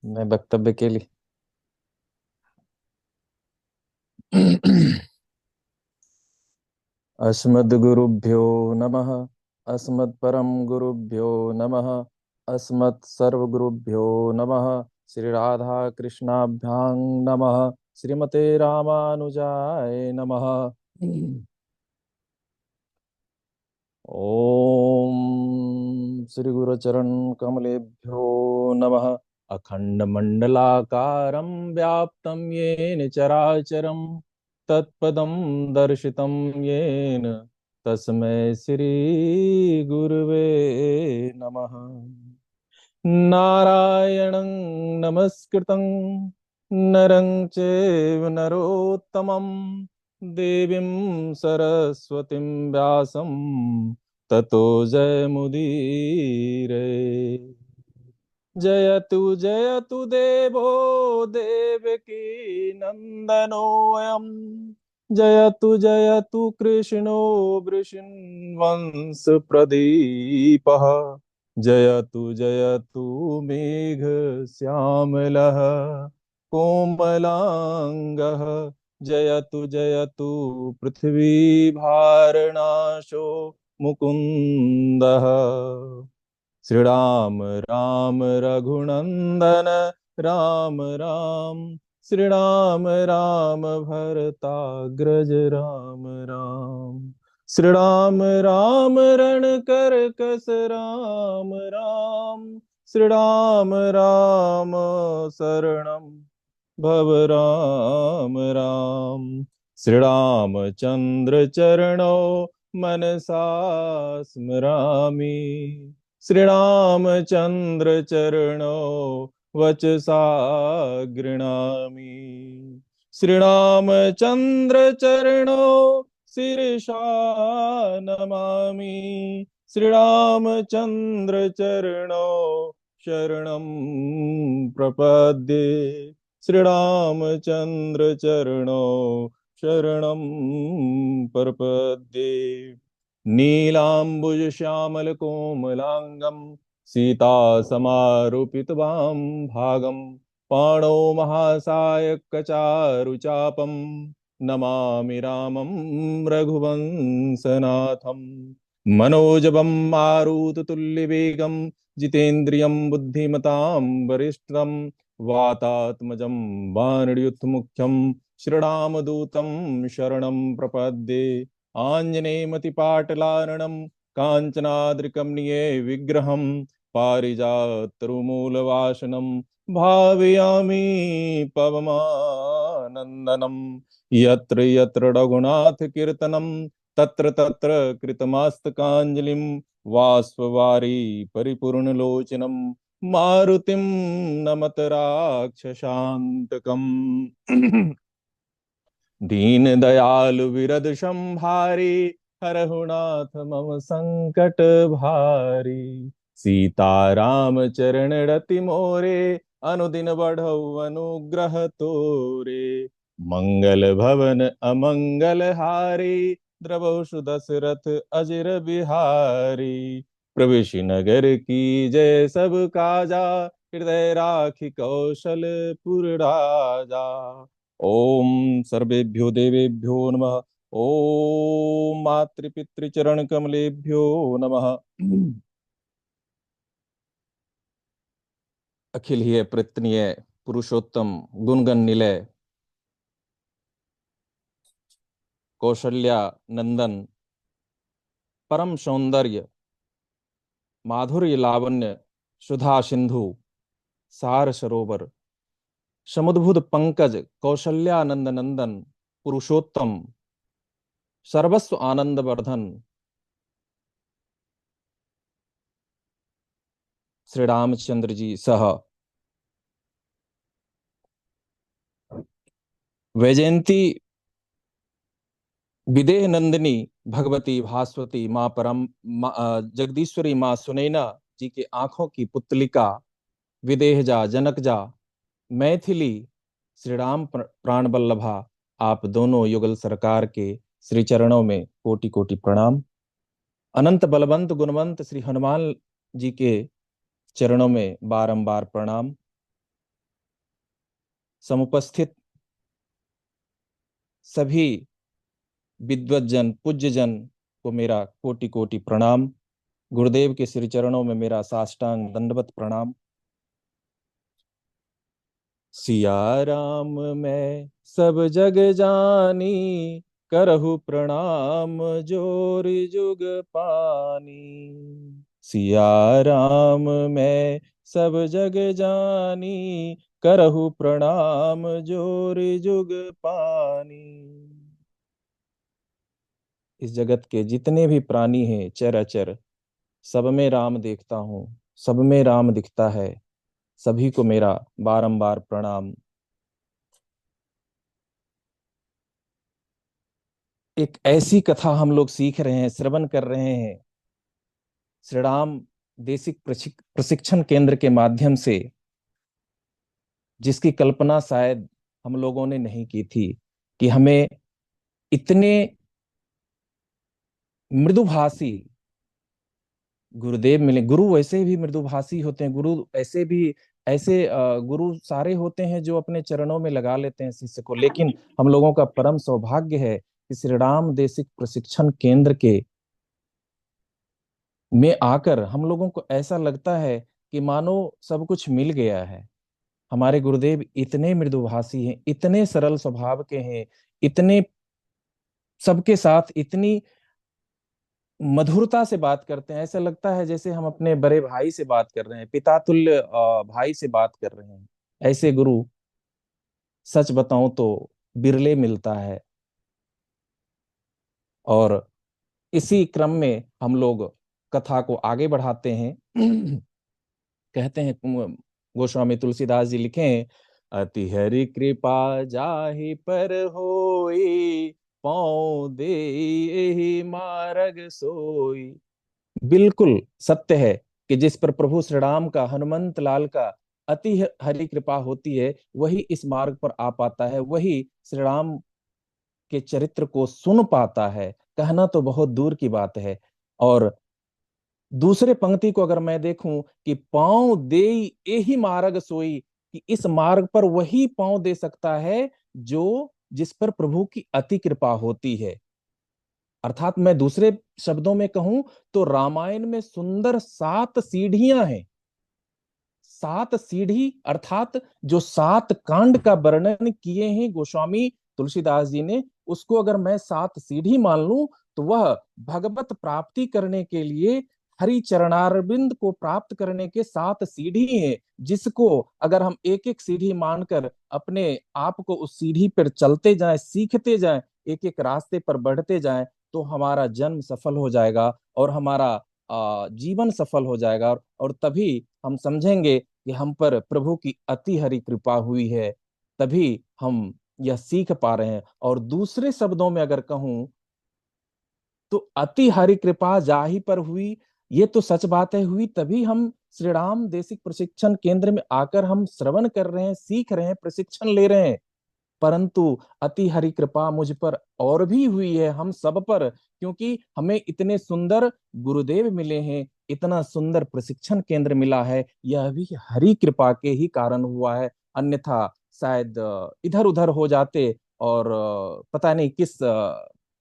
मैं वक्तव्य के लिए अस्मद्गुरुभ्यो नमः। अस्मत्परम गुरुभ्यो नमः। अस्मत् सर्वगुरुभ्यो नमः। श्री राधा कृष्णाभ्यां नमः। श्रीमते रामानुजाय नमः। ओम श्री गुरुचरण कमलेभ्यो नमः। अखंड मंडलाकारं व्याप्तं येन चराचरं तत्पदं दर्शितं येन तस्मै श्री गुरुवे नमः। नारायणं नमस्कृतं नरं चैव नरोत्तमं देवीं सरस्वतीं व्यासं ततो जयमुदीरये। जयतु देवो देवकी नन्दनोऽयं। जयतु कृष्णो वृषण्वंश प्रदीपः। जयतु मेघ श्यामलः कोमलांगः। जयतु पृथ्वी भारनाशो मुकुन्दः। श्रीराम राम रघुनंदन राम राम। श्रीराम राम भरताग्रज राम राम। श्रीराम राम रणकर कस राम राम। श्रीराम राम शरणं भव राम राम। श्रीरामचंद्र चरणो मनसा स्मरामि। श्रीरामचंद्र चरणो वचसा गृणामि। श्रीरामचंद्र चरणो शिरसा नमामि। श्रीरामचंद्र चरणो शरणं प्रपद्ये। श्रीरामचंद्र चरणो शरणं प्रपद्ये। नीलाम्बुज श्यामल कोमलांगं सीतासमारूपितवां भागं पाणौ महासायकचारुचापं नमामि रामं रघुवंशनाथं। मनोजवं मारुततुल्यवेगं जितेन्द्रियं बुद्धिमतां वरिष्ठं वातात्मजं वानरयूथमुख्यं श्रीरामदूतं शरणं प्रपद्ये। आञ्जनेयमतिपाटलार्णं काञ्चनाद्रिकमनीये विग्रहं पारिजातरुमूलवासनं भावयामि पवमानन्दनं। यत्र यत्र रघुनाथकीर्तनं तत्र तत्र कृतमस्तकाञ्जलिं वाष्पवारि परिपूर्णलोचनं मारुतिं नमत राक्षसान्तकम्। दीन दयालु विरद संहारी हरहु नाथ मम संकट भारी। सीताराम चरण रति मोरे अनुदिन बढ़ऊ अनुग्रह तोरे। मंगल भवन अमंगल हारी द्रवहु सुदशरथ अजर बिहारी। प्रवेशी नगर की जय सब काजा हृदय राखी कौशलपुर राजा। ओम सर्वेभ्यो देवेभ्यो नमः। ओम मातृपितृचरण कमलेभ्यो नमः। अखिल ही प्रत्यनीय पुरुषोत्तम गुणगण निलय कौशल्या नंदन परम सौंदर्य माधुर्य लावण्य सुधा सिंधु सार सरोवर समुद्भुत पंकज कौशल्यानंद नंदन पुरुषोत्तम सर्वस्व आनंद वर्धन श्री रामचंद्र जी सह वैजयंती विदेह नंदिनी भगवती भास्वती माँ जगदीश्वरी माँ सुनैना जी के आंखों की पुतलिका विदेह जा जनक जा मैथिली श्री राम प्राण वल्लभा आप दोनों युगल सरकार के श्री चरणों में कोटि कोटि प्रणाम। अनंत बलवंत गुणवंत श्री हनुमान जी के चरणों में बारंबार प्रणाम। समुपस्थित सभी विद्वज्जन पूज्य जन को मेरा कोटि कोटि प्रणाम। गुरुदेव के श्री चरणों में मेरा साष्टांग दंडवत प्रणाम। सिया राम मैं सब जग जानी, करहु प्रणाम जोर जुग पानी। सिया राम मैं सब जग जानी, करहु प्रणाम जोर जुग पानी। इस जगत के जितने भी प्राणी हैं चराचर, सब में राम देखता हूँ, सब में राम दिखता है, सभी को मेरा बारंबार प्रणाम। एक ऐसी कथा हम लोग सीख रहे हैं, श्रवण कर रहे हैं, श्री राम देसिक प्रशिक्षण केंद्र के माध्यम से, जिसकी कल्पना शायद हम लोगों ने नहीं की थी कि हमें इतने मृदुभाषी गुरुदेव मिले। गुरु वैसे भी मृदुभाषी होते हैं, गुरु ऐसे भी ऐसे गुरु सारे होते हैं जो अपने चरणों में लगा लेते हैं शिष्य को। लेकिन हम लोगों का परम सौभाग्य है कि श्री राम देसिक प्रशिक्षण केंद्र के में आकर हम लोगों को ऐसा लगता है कि मानो सब कुछ मिल गया है। हमारे गुरुदेव इतने मृदुभाषी हैं, इतने सरल स्वभाव के हैं, इतने सबके साथ इतनी मधुरता से बात करते हैं। ऐसा लगता है जैसे हम अपने बड़े भाई से बात कर रहे हैं, पिता तुल्य भाई से बात कर रहे हैं। ऐसे गुरु सच बताऊं तो बिरले मिलता है। और इसी क्रम में हम लोग कथा को आगे बढ़ाते हैं। कहते हैं गोस्वामी तुलसीदास जी लिखे हैं, अति हरि कृपा जाहि पर होई, पाँव दे एहि मार्ग सोई। बिल्कुल सत्य है कि जिस पर प्रभु श्री राम का, हनुमंत लाल का अति हरि कृपा होती है, वही इस मार्ग पर आ पाता है, वही श्री राम के चरित्र को सुन पाता है। कहना तो बहुत दूर की बात है। और दूसरे पंक्ति को अगर मैं देखूं कि पांव दे एहि मार्ग सोई, कि इस मार्ग पर वही पांव दे सकता है जो जिस पर प्रभु की अति कृपा होती है। अर्थात मैं दूसरे शब्दों में कहूं तो रामायण में सुंदर 7 सीढ़ियां हैं। 7 सीढ़ी अर्थात जो 7 कांड का वर्णन किए हैं गोस्वामी तुलसीदास जी ने, उसको अगर मैं 7 सीढ़ी मान लूं तो वह भगवत प्राप्ति करने के लिए, हरि चरणारविंद को प्राप्त करने के 7 सीढ़ी हैं। जिसको अगर हम एक एक सीढ़ी मानकर अपने आप को उस सीढ़ी पर चलते जाएं, सीखते जाएं, एक एक रास्ते पर बढ़ते जाएं, तो हमारा जन्म सफल हो जाएगा और हमारा जीवन सफल हो जाएगा। और तभी हम समझेंगे कि हम पर प्रभु की अति हरि कृपा हुई है, तभी हम यह सीख पा रहे हैं। और दूसरे शब्दों में अगर कहूं तो अति हरि कृपा जाहि पर हुई, ये तो सच बात है, हुई तभी हम श्री राम देसिक प्रशिक्षण केंद्र में आकर हम श्रवण कर रहे हैं, सीख रहे हैं, प्रशिक्षण ले रहे हैं। परंतु अति हरि कृपा मुझ पर और भी हुई है, हम सब पर, क्योंकि हमें इतने सुंदर गुरुदेव मिले हैं, इतना सुंदर प्रशिक्षण केंद्र मिला है। यह भी हरि कृपा के ही कारण हुआ है। अन्यथा शायद इधर उधर हो जाते और पता नहीं किस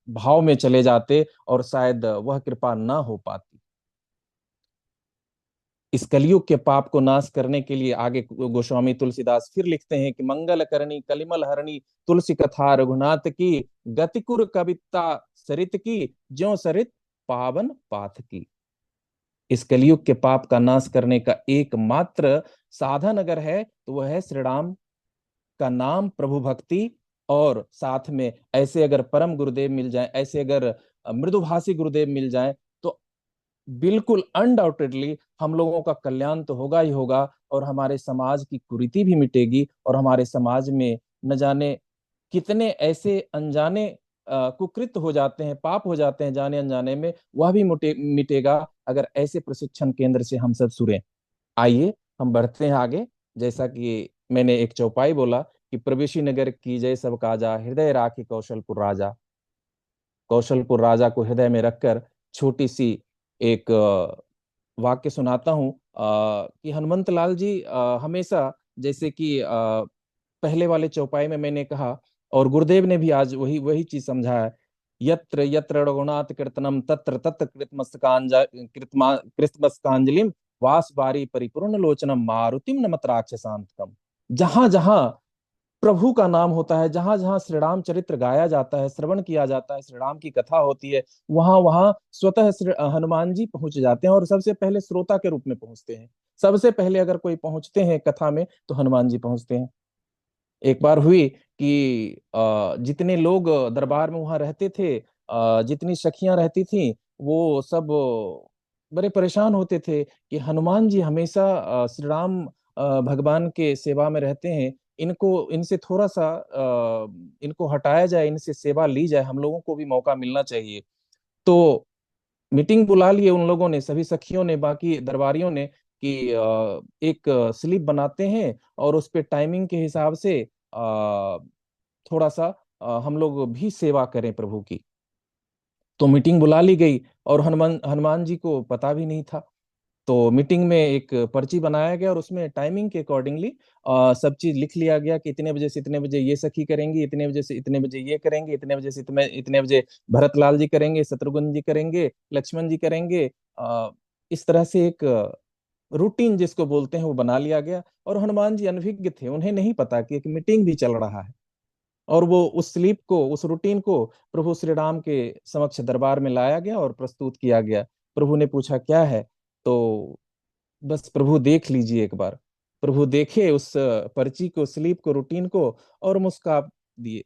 भाव में चले जाते, और शायद वह कृपा ना हो पाती। इस कलयुग के पाप को नाश करने के लिए आगे गोस्वामी तुलसीदास फिर लिखते हैं कि मंगल करनी कलिमल हरणी, तुलसी कथा रघुनाथ की, गतिकुर कविता सरित की, ज्यो सरित पावन पाथ की। इस कलयुग के पाप का नाश करने का एकमात्र साधन अगर है तो वह है श्री राम का नाम, प्रभु भक्ति। और साथ में ऐसे अगर परम गुरुदेव मिल जाए, ऐसे अगर मृदुभाषी गुरुदेव मिल जाए, तो बिल्कुल अनडाउटेडली हम लोगों का कल्याण तो होगा ही होगा, और हमारे समाज की कुरीति भी मिटेगी, और हमारे समाज में न जाने कितने ऐसे अनजाने कुकृत हो जाते हैं, पाप हो जाते हैं जाने अनजाने में, वह भी मिटेगा अगर ऐसे प्रशिक्षण केंद्र से हम सब सुने। आइए हम बढ़ते हैं आगे। जैसा कि मैंने एक चौपाई बोला कि प्रवेशी नगर की जय सब काजा, हृदय राखी कौशलपुर राजा। कौशलपुर राजा को हृदय में रखकर छोटी सी एक वाक्य सुनाता हूं कि हनुमंत लाल जी हमेशा, जैसे कि पहले वाले चौपाई में मैंने कहा, और गुरुदेव ने भी आज वही वही चीज समझा है। यत्र यत्र रघुनाथ कीर्तनम तत्र तत्र कृतमस्तकांजलिम वास बारी परिपूर्ण लोचनम मारुतिम नमत राक्षसांतकम। जहां जहां प्रभु का नाम होता है, जहां जहां श्री राम चरित्र गाया जाता है, श्रवण किया जाता है, श्री राम की कथा होती है, वहां वहां स्वतः श्री हनुमान जी पहुंच जाते हैं, और सबसे पहले श्रोता के रूप में पहुंचते हैं। सबसे पहले अगर कोई पहुंचते हैं कथा में तो हनुमान जी पहुंचते हैं। एक बार हुई कि जितने लोग दरबार में वहां रहते थे, जितनी सखियां रहती थी, वो सब बड़े परेशान होते थे कि हनुमान जी हमेशा श्री राम भगवान के सेवा में रहते हैं, इनको इनसे थोड़ा सा इनको हटाया जाए, इनसे सेवा ली जाए, हम लोगों को भी मौका मिलना चाहिए। तो मीटिंग बुला लिए उन लोगों ने, सभी सखियों ने, बाकी दरबारियों ने, कि एक स्लिप बनाते हैं और उस पे टाइमिंग के हिसाब से थोड़ा सा हम लोग भी सेवा करें प्रभु की। तो मीटिंग बुला ली गई, और हनुमान हनुमान जी को पता भी नहीं था। तो मीटिंग में एक पर्ची बनाया गया और उसमें टाइमिंग के अकॉर्डिंगली सब चीज लिख लिया गया कि इतने बजे से इतने बजे ये सखी करेंगी, इतने बजे से इतने बजे ये करेंगे, इतने बजे से इतने इतने बजे भरत लाल जी करेंगे, शत्रुघ्न जी करेंगे, लक्ष्मण जी करेंगे। इस तरह से एक रूटीन जिसको बोलते हैं वो बना लिया गया। और हनुमान जी अनभिज्ञ थे, उन्हें नहीं पता कि एक मीटिंग भी चल रहा है। और वो उस स्लीप को, उस रूटीन को प्रभु श्री राम के समक्ष दरबार में लाया गया और प्रस्तुत किया गया। प्रभु ने पूछा क्या है, तो बस प्रभु देख लीजिए एक बार। प्रभु देखे उस पर्ची को, स्लीप को, रूटीन को, और मुस्का दिए।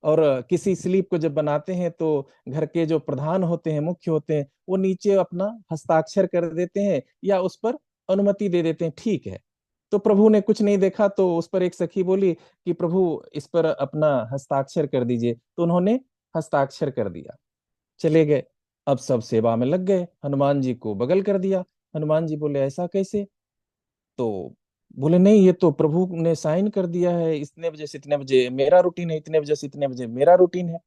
और किसी स्लीप को जब बनाते हैं तो घर के जो प्रधान होते हैं, मुख्य होते हैं, वो नीचे अपना हस्ताक्षर कर देते हैं या उस पर अनुमति दे देते हैं, ठीक है। तो प्रभु ने कुछ नहीं देखा, तो उस पर एक सखी बोली कि प्रभु इस पर अपना हस्ताक्षर कर दीजिए। तो उन्होंने हस्ताक्षर कर दिया, चले गए। अब सब सेवा में लग गए, हनुमान जी को बगल कर दिया। हनुमान जी बोले ऐसा कैसे? तो बोले नहीं, ये तो प्रभु ने साइन कर दिया है, इतने बजे से इतने बजे मेरा रूटीन है, इतने बजे से इतने बजे मेरा रूटीन है।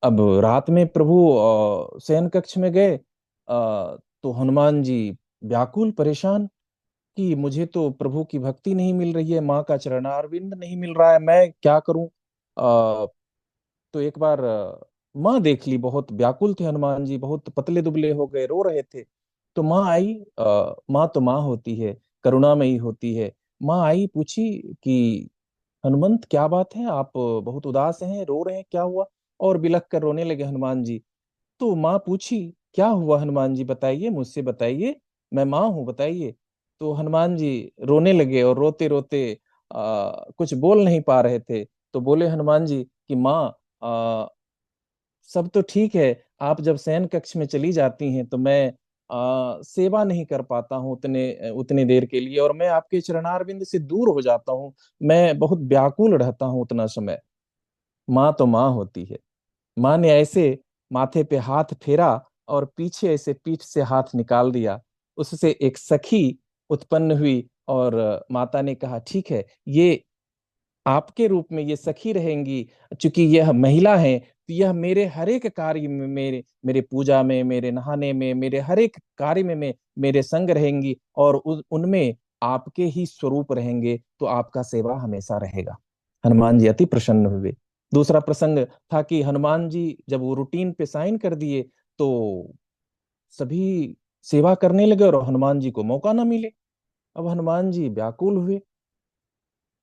अब रात में प्रभु शयन कक्ष में गए, तो हनुमान जी व्याकुल परेशान कि मुझे तो प्रभु की भक्ति नहीं मिल रही है, माँ का चरणारविंद नहीं मिल रहा है, मैं क्या करूं? तो एक बार माँ देख ली, बहुत व्याकुल थे हनुमान जी, बहुत पतले दुबले हो गए, रो रहे थे। तो माँ आई, माँ तो माँ होती है, करुणामयी होती है। माँ आई, पूछी कि हनुमंत क्या बात है, आप बहुत उदास हैं, रो रहे हैं, क्या हुआ? और बिलख कर रोने लगे हनुमान जी। तो माँ पूछी क्या हुआ हनुमान जी, बताइए, मुझसे बताइए, मैं माँ हूँ, बताइए। तो हनुमान जी रोने लगे, और रोते रोते कुछ बोल नहीं पा रहे थे। तो बोले हनुमान जी कि माँ, सब तो ठीक है, आप जब शयन कक्ष में चली जाती हैं तो मैं सेवा नहीं कर पाता हूँ उतने उतने देर के लिए, और मैं आपके चरणारविंद से दूर हो जाता हूँ, मैं बहुत व्याकुल रहता हूँ उतना समय। माँ तो माँ होती है। माँ ने ऐसे माथे पे हाथ फेरा और पीछे ऐसे पीठ से हाथ निकाल दिया। उससे एक सखी उत्पन्न हुई, और माता ने कहा ठीक है, ये आपके रूप में ये सखी रहेंगी। चूंकि यह महिला है तो यह मेरे हर एक कार्य में, मेरे मेरे पूजा में, मेरे नहाने में, मेरे हर एक कार्य में मेरे संग रहेंगी, और उनमें आपके ही स्वरूप रहेंगे, तो आपका सेवा हमेशा रहेगा। हनुमान जी अति प्रसन्न हुए। दूसरा प्रसंग था कि हनुमान जी जब वो रूटीन पे साइन कर दिए, तो सभी सेवा करने लगे और हनुमान जी को मौका ना मिले। अब हनुमान जी व्याकुल हुए।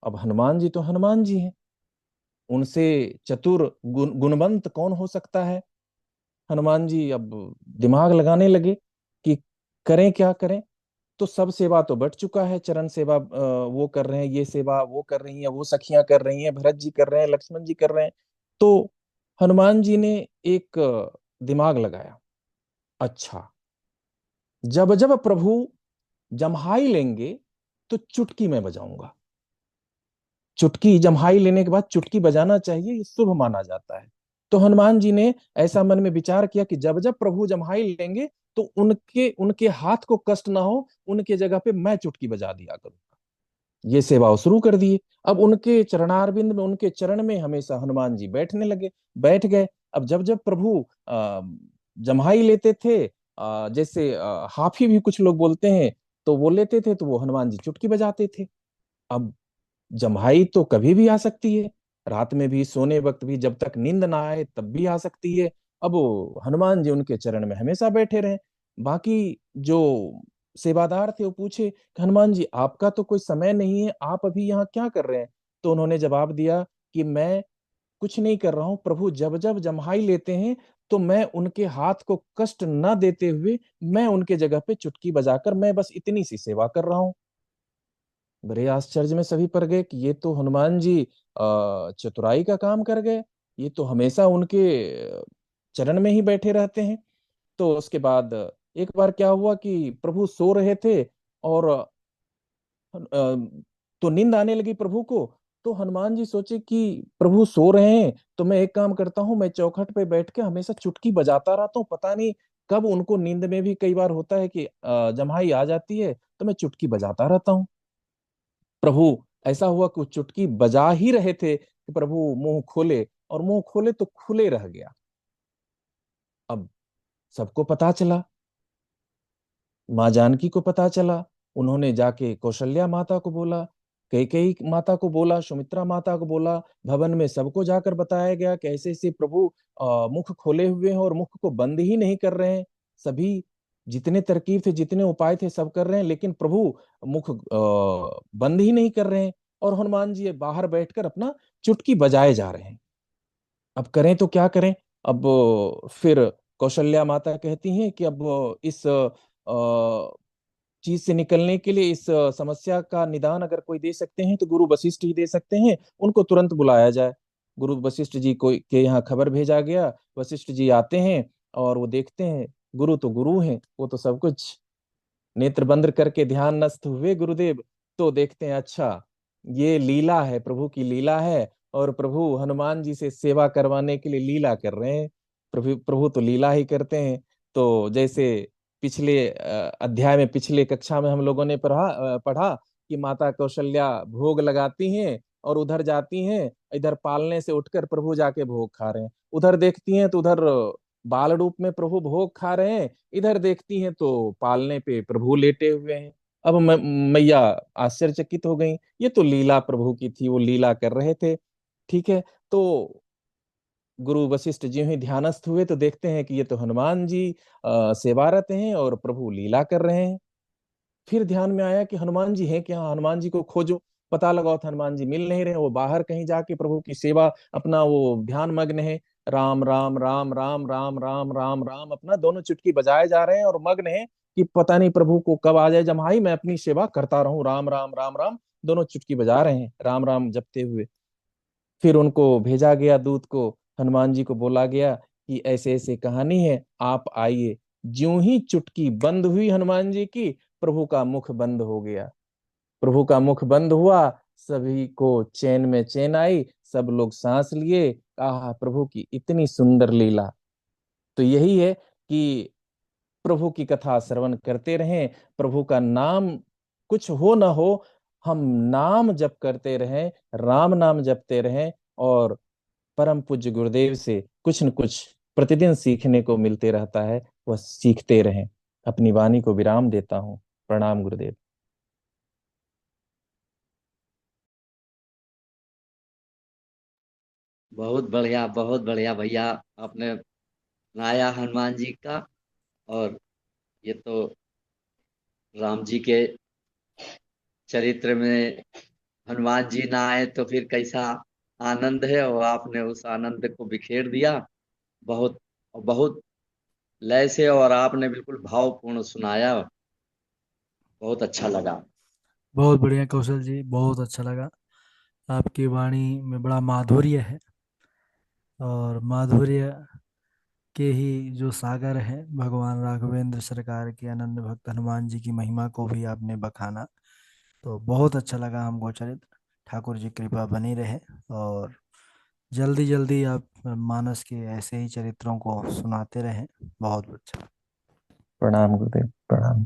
अब हनुमान जी तो हनुमान जी हैं, उनसे चतुर गुणवंत कौन हो सकता है? हनुमान जी अब दिमाग लगाने लगे कि करें क्या करें। तो सब सेवा तो बढ़ चुका है, चरण सेवा वो कर रहे हैं, ये सेवा वो कर रही है, वो सखियां कर रही हैं, भरत जी कर रहे हैं, लक्ष्मण जी कर रहे हैं। तो हनुमान जी ने एक दिमाग लगाया, अच्छा, जब जब प्रभु जम्हाई लेंगे तो चुटकी मैं बजाऊंगा। चुटकी जम्हाई लेने के बाद चुटकी बजाना चाहिए, ये शुभ माना जाता है। तो हनुमान जी ने ऐसा मन में विचार किया कि जब जब प्रभु जम्हाई लेंगे तो उनके उनके हाथ को कष्ट ना हो, उनके जगह पे मैं चुटकी बजा दिया करूंगा। ये सेवा शुरू कर दिए। अब उनके चरणारविंद में, उनके चरण में हमेशा हनुमान जी बैठने लगे, बैठ गए। अब जब जब प्रभु जम्हाई लेते थे, जैसे हाफी भी कुछ लोग बोलते हैं, तो वो लेते थे तो वो हनुमान जी चुटकी बजाते थे। अब जम्हाई तो कभी भी आ सकती है, रात में भी, सोने वक्त भी, जब तक नींद ना आए तब भी आ सकती है। अब वो हनुमान जी उनके चरण में हमेशा बैठे रहे। बाकी जो सेवादार थे वो पूछे कि हनुमान जी आपका तो कोई समय नहीं है, आप अभी यहाँ क्या कर रहे हैं? तो उन्होंने जवाब दिया कि मैं कुछ नहीं कर रहा हूं प्रभु, जब जब जम्हाई लेते हैं तो मैं उनके हाथ को कष्ट न देते हुए मैं उनके जगह पे चुटकी बजाकर मैं बस इतनी सी सेवा कर रहा हूँ। बड़े आश्चर्य में सभी पड़ गए कि ये तो हनुमान जी चतुराई का काम कर गए, ये तो हमेशा उनके चरण में ही बैठे रहते हैं। तो उसके बाद एक बार क्या हुआ कि प्रभु सो रहे थे और तो नींद आने लगी प्रभु को। तो हनुमान जी सोचे कि प्रभु सो रहे हैं तो मैं एक काम करता हूँ, मैं चौखट पे बैठ के हमेशा चुटकी बजाता रहता हूँ, पता नहीं कब उनको नींद में भी कई बार होता है कि जम्हाई आ जाती है, तो मैं चुटकी बजाता रहता हूँ। प्रभु ऐसा हुआ कि वो चुटकी बजा ही रहे थे कि प्रभु मुंह खोले, और मुंह खोले तो खुले रह गया। अब सबको पता चला, माँ जानकी को पता चला। उन्होंने जाके कौशल्या माता को बोला, कैकेयी माता को बोला, सुमित्रा माता को बोला, भवन में सबको जाकर बताया गया कि ऐसे ऐसे प्रभु मुख खोले हुए हैं और मुख को बंद ही नहीं कर रहे हैं। सभी जितने तरकीब थे, जितने उपाय थे, सब कर रहे हैं, लेकिन प्रभु मुख बंद ही नहीं कर रहे हैं। और हनुमान जी बाहर बैठकर अपना चुटकी बजाए जा रहे हैं। अब करें तो क्या करें? अब फिर कौशल्या माता कहती हैं कि अब इस चीज से निकलने के लिए, इस समस्या का निदान अगर कोई दे सकते हैं तो गुरु वशिष्ठ ही दे सकते हैं, उनको तुरंत बुलाया जाए। गुरु वशिष्ठ जी को के यहाँ खबर भेजा गया। वशिष्ठ जी आते हैं और वो देखते हैं, गुरु तो गुरु हैं, वो तो सब कुछ, नेत्र बंद करके ध्यान नष्ट हुए गुरुदेव, तो देखते हैं अच्छा ये लीला है, प्रभु की लीला है, और प्रभु हनुमान जी से सेवा करवाने के लिए लीला कर रहे हैं। प्रभु प्रभु तो लीला ही करते हैं। तो जैसे पिछले अध्याय में, पिछले कक्षा में हम लोगों ने पढ़ा कि माता कौशल्या भोग लगाती हैं और उधर जाती हैं, इधर पालने से उठकर प्रभु जाके भोग खा रहे हैं, उधर देखती हैं तो उधर बाल रूप में प्रभु भोग खा रहे हैं, इधर देखती हैं तो पालने पे प्रभु लेटे हुए हैं। अब मैया आश्चर्यचकित हो गई, ये तो लीला प्रभु की थी, वो लीला कर रहे थे। ठीक है। तो गुरु वशिष्ठ जी ही ध्यानस्थ हुए तो देखते हैं कि ये तो हनुमान जी सेवारत हैं और प्रभु लीला कर रहे हैं। फिर ध्यान में आया कि हनुमान जी हैं क्या, हनुमान जी को खोजो। पता लगाओ तो हनुमान जी मिल नहीं रहे, वो बाहर कहीं जाके प्रभु की सेवा, अपना वो ध्यान मग्न है। राम राम राम राम राम राम राम राम अपना दोनों चुटकी बजाए जा रहे हैं और मग्न है कि पता नहीं प्रभु को कब आ जाए जम्हाई, मैं अपनी सेवा करता रहूं, राम राम राम राम दोनों चुटकी बजा रहे हैं, राम राम जपते हुए। फिर उनको भेजा गया दूत को, हनुमान जी को बोला गया कि ऐसे ऐसे कहानी है, आप आइए। ज्यों ही चुटकी बंद हुई हनुमान जी की, प्रभु का मुख बंद हो गया। प्रभु का मुख बंद हुआ, सभी को चैन में चैन आई, सब लोग सांस लिए, कहा प्रभु की इतनी सुंदर लीला। तो यही है कि प्रभु की कथा श्रवण करते रहें, प्रभु का नाम कुछ हो ना हो, हम नाम जप करते रहें, राम नाम जपते रहें, और परम पूज्य गुरुदेव से कुछ न कुछ प्रतिदिन सीखने को मिलते रहता है, वह सीखते रहें। अपनी वाणी को विराम देता हूँ। प्रणाम गुरुदेव। बहुत बढ़िया भैया, आपने सुनाया हनुमान जी का। और ये तो राम जी के चरित्र में हनुमान जी ना आए तो फिर कैसा आनंद है, और आपने उस आनंद को बिखेर दिया। बहुत बहुत लय से, और आपने बिल्कुल भावपूर्ण सुनाया। बहुत अच्छा लगा। बहुत बढ़िया कौशल जी, बहुत अच्छा लगा। आपकी वाणी में बड़ा माधुर्य है, और माधुर्य के ही जो सागर हैं भगवान राघवेंद्र सरकार के अनन्य भक्त हनुमान जी की महिमा को भी आपने बखाना। तो बहुत अच्छा लगा हमको चरित्र। ठाकुर जी कृपा बनी रहे, और जल्दी जल्दी आप मानस के ऐसे ही चरित्रों को सुनाते रहें। बहुत अच्छा। प्रणाम गुरुदेव, प्रणाम।